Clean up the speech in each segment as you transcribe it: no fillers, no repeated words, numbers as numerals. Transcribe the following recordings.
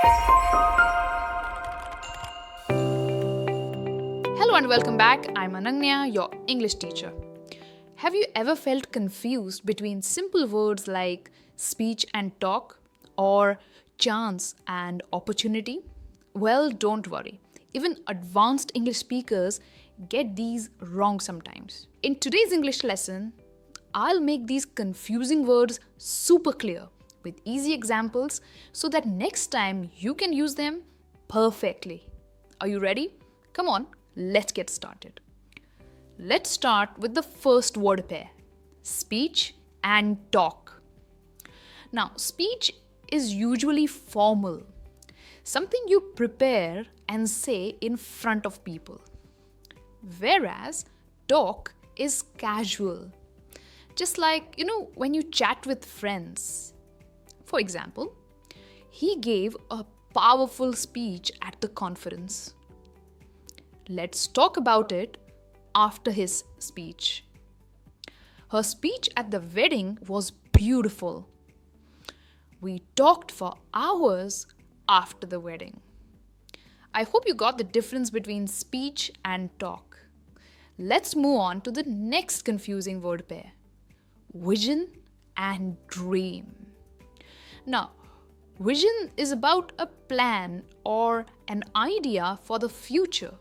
Hello and welcome back. I'm Ananya, your English teacher. Have you ever felt confused between simple words like speech and talk or chance and opportunity? Well, don't worry. Even advanced English speakers get these wrong sometimes. In today's English lesson, I'll make these confusing words super clear with easy examples so that next time you can use them perfectly. Are you ready? Come on, let's get started. Let's start with the first word pair, speech and talk. Now, speech is usually formal, something you prepare and say in front of people. Whereas talk is casual, just like, when you chat with friends. For example, he gave a powerful speech at the conference. Let's talk about it after his speech. Her speech at the wedding was beautiful. We talked for hours after the wedding. I hope you got the difference between speech and talk. Let's move on to the next confusing word pair, vision and dream. Now, vision is about a plan or an idea for the future.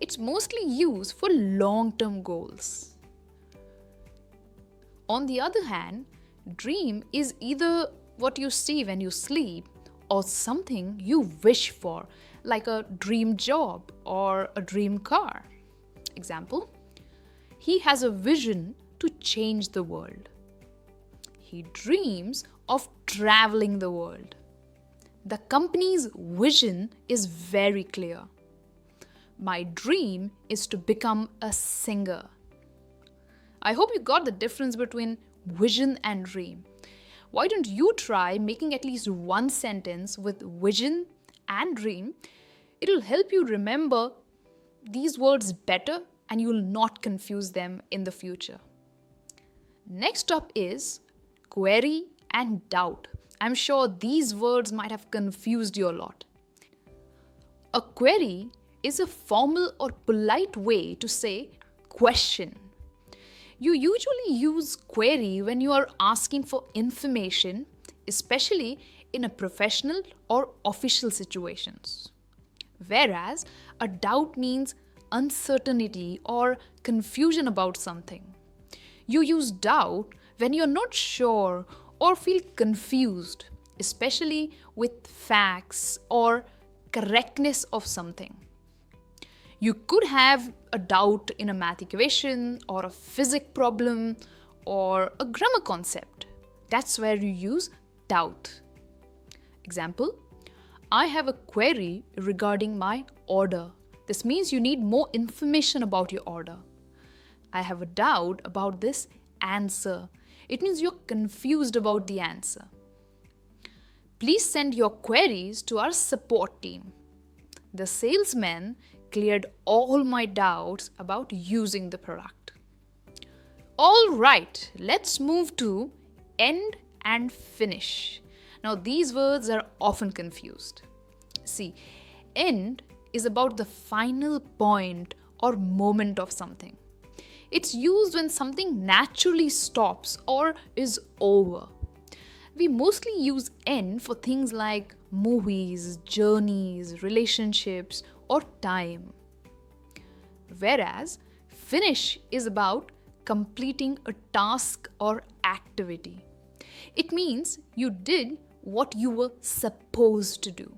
It's mostly used for long-term goals. On the other hand, dream is either what you see when you sleep or something you wish for, like a dream job or a dream car. Example, he has a vision to change the world. He dreams of traveling the world. The company's vision is very clear. My dream is to become a singer. I hope you got the difference between vision and dream. Why don't you try making at least one sentence with vision and dream? It'll help you remember these words better and you will not confuse them in the future. Next up is query and doubt. I'm sure these words might have confused you a lot. A query is a formal or polite way to say question. You usually use query when you are asking for information, especially in a professional or official situations. Whereas a doubt means uncertainty or confusion about something. You use doubt when you're not sure or feel confused, especially with facts or correctness of something. You could have a doubt in a math equation or a physics problem or a grammar concept. That's where you use doubt. Example, I have a query regarding my order. This means you need more information about your order. I have a doubt about this answer. It means you're confused about the answer. Please send your queries to our support team. The salesman cleared all my doubts about using the product. All right, let's move to end and finish. Now, these words are often confused. See, end is about the final point or moment of something. It's used when something naturally stops or is over. We mostly use end for things like movies, journeys, relationships, or time. Whereas finish is about completing a task or activity. It means you did what you were supposed to do.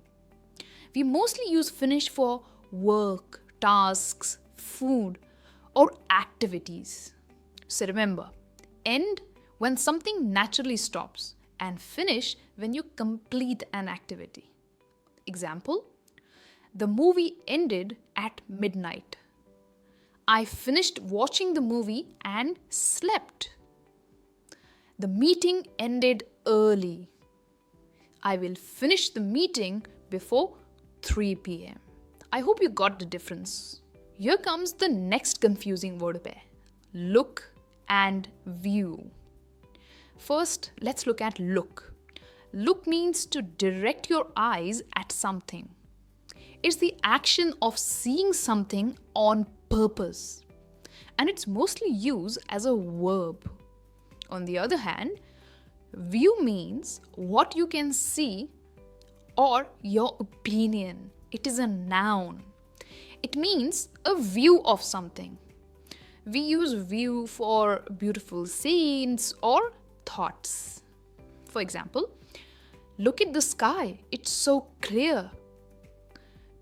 We mostly use finish for work, tasks, food, or activities. So remember, end when something naturally stops and finish when you complete an activity. Example, the movie ended at midnight. I finished watching the movie and slept. The meeting ended early. I will finish the meeting before 3 p.m. I hope you got the difference. Here comes the next confusing word pair, look and view. First, let's look at look. Look means to direct your eyes at something. It's the action of seeing something on purpose. And it's mostly used as a verb. On the other hand, view means what you can see or your opinion. It is a noun. It means a view of something. We use view for beautiful scenes or thoughts. For example, look at the sky. It's so clear.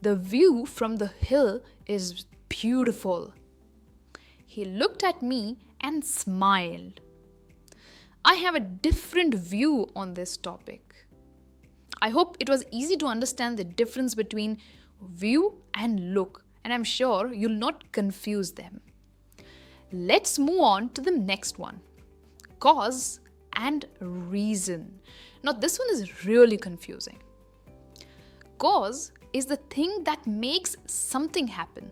The view from the hill is beautiful. He looked at me and smiled. I have a different view on this topic. I hope it was easy to understand the difference between view and look, and I'm sure you'll not confuse them. Let's move on to the next one. Cause and reason. Now this one is really confusing. Cause is the thing that makes something happen.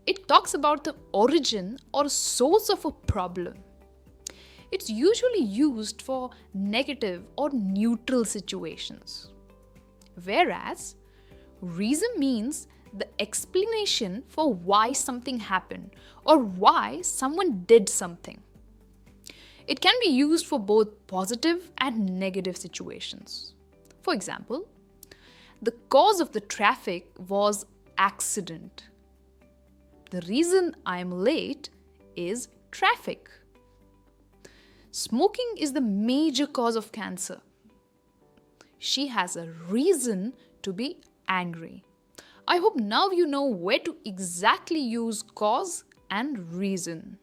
It talks about the origin or source of a problem. It's usually used for negative or neutral situations. Whereas reason means the explanation for why something happened or why someone did something. It can be used for both positive and negative situations. For example, the cause of the traffic was accident. The reason I am late is traffic. Smoking is the major cause of cancer. She has a reason to be angry. I hope now you know where to exactly use cause and reason.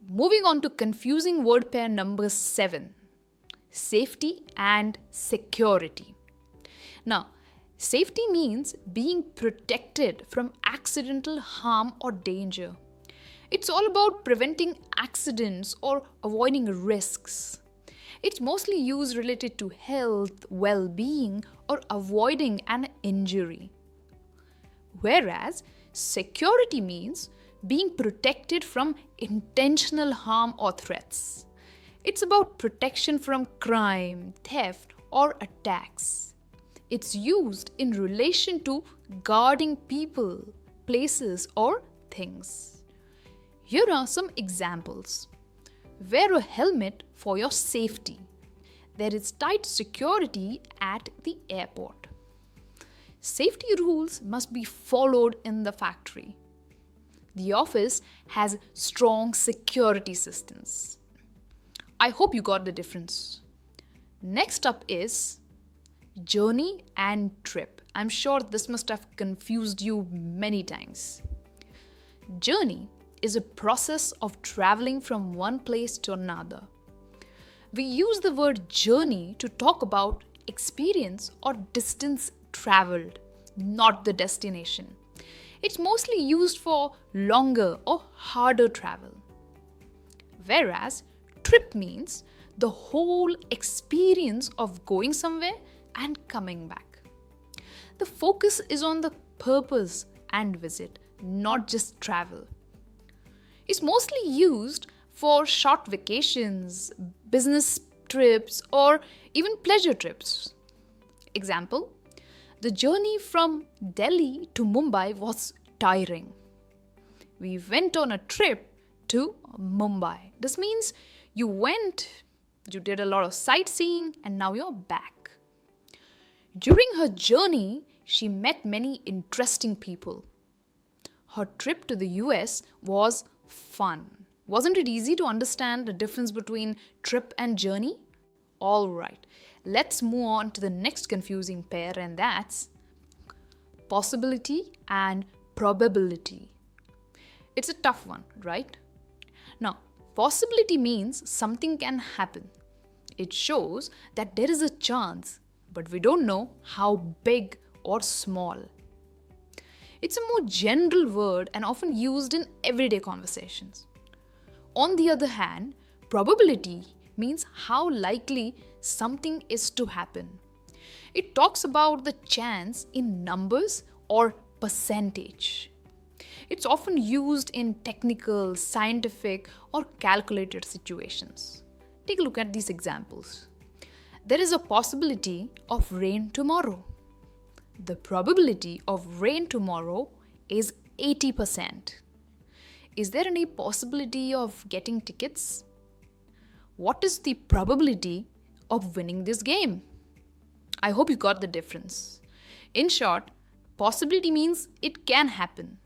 Moving on to confusing word pair number 7. Safety and security. Now, safety means being protected from accidental harm or danger. It's all about preventing accidents or avoiding risks. It's mostly used related to health, well-being, or avoiding an injury. Whereas security means being protected from intentional harm or threats. It's about protection from crime, theft, or attacks. It's used in relation to guarding people, places, or things. Here are some examples. Wear a helmet for your safety. There is tight security at the airport. Safety rules must be followed in the factory. The office has strong security systems. I hope you got the difference. Next up is journey and trip. I'm sure this must have confused you many times. Journey is a process of traveling from one place to another. We use the word journey to talk about experience or distance traveled, not the destination. It's mostly used for longer or harder travel. Whereas trip means the whole experience of going somewhere and coming back. The focus is on the purpose and visit, not just travel. It's mostly used for short vacations, business trips, or even pleasure trips. Example, the journey from Delhi to Mumbai was tiring. We went on a trip to Mumbai. This means you went, you did a lot of sightseeing, and now you're back. During her journey, she met many interesting people. Her trip to the US was fun. Wasn't it easy to understand the difference between trip and journey? Alright, let's move on to the next confusing pair, and that's possibility and probability. It's a tough one, right? Now, possibility means something can happen. It shows that there is a chance, but we don't know how big or small. It's a more general word and often used in everyday conversations. On the other hand, probability means how likely something is to happen. It talks about the chance in numbers or percentage. It's often used in technical, scientific, or calculated situations. Take a look at these examples. There is a possibility of rain tomorrow. The probability of rain tomorrow is 80%. Is there any possibility of getting tickets? What is the probability of winning this game? I hope you got the difference. In short, possibility means it can happen,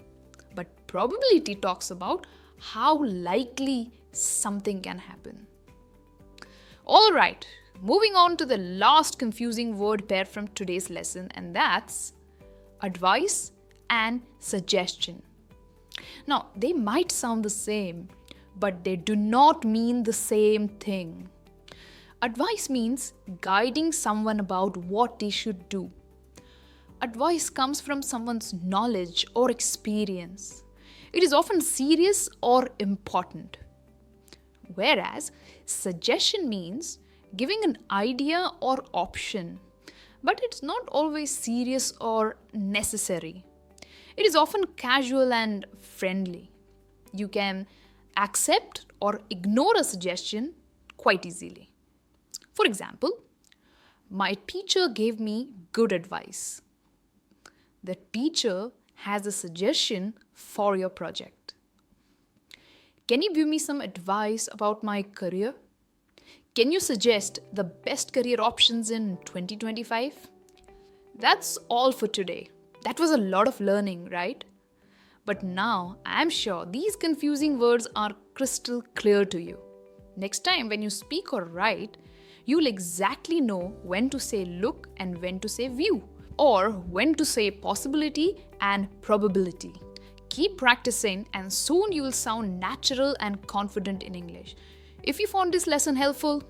but probability talks about how likely something can happen. Alright, moving on to the last confusing word pair from today's lesson, and that's advice and suggestion. Now, they might sound the same, but they do not mean the same thing. Advice means guiding someone about what they should do. Advice comes from someone's knowledge or experience. It is often serious or important. Whereas suggestion means giving an idea or option, but it's not always serious or necessary. It is often casual and friendly. You can accept or ignore a suggestion quite easily. For example, my teacher gave me good advice. The teacher has a suggestion for your project. Can you give me some advice about my career? Can you suggest the best career options in 2025? That's all for today. That was a lot of learning, right? But now I am sure these confusing words are crystal clear to you. Next time when you speak or write, you'll exactly know when to say look and when to say view, or when to say possibility and probability. Keep practicing and soon you will sound natural and confident in English. If you found this lesson helpful,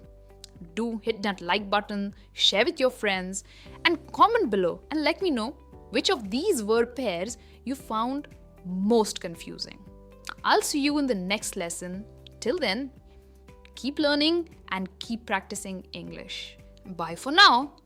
do hit that like button, share with your friends, and comment below and let me know which of these word pairs you found most confusing. I'll see you in the next lesson. Till then, keep learning and keep practicing English. Bye for now.